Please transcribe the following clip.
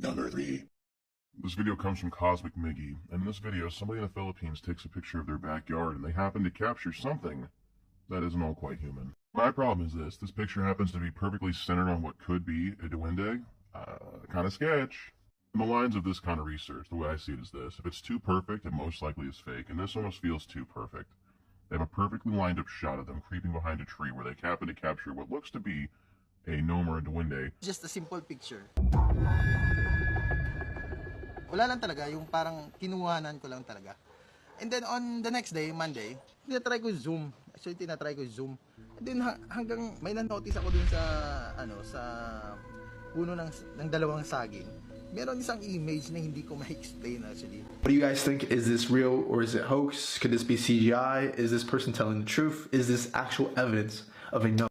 Number 3. This video comes from Cosmic Miggy, and in this video, somebody in the Philippines takes a picture of their backyard, and they happen to capture something that isn't all quite human. My problem is this picture happens to be perfectly centered on what could be a duende. Kind of sketch. In the lines of this kind of research, the way I see it is this: if it's too perfect, it most likely is fake, and this almost feels too perfect. They have a perfectly lined up shot of them creeping behind a tree where they happen to capture what looks to be a gnome or a duende. Just a simple picture. Wala lang talaga, yung parang kinuhanan ko lang talaga. And then on the next day, Monday, tinatry ko zoom. Actually, tinatry ko zoom. And then hanggang may na-notice ako dun sa sa puno ng dalawang saging. Meron isang image na hindi ko ma-explain actually. What do you guys think? Is this real or is it hoax? Could this be CGI? Is this person telling the truth? Is this actual evidence of a gnome?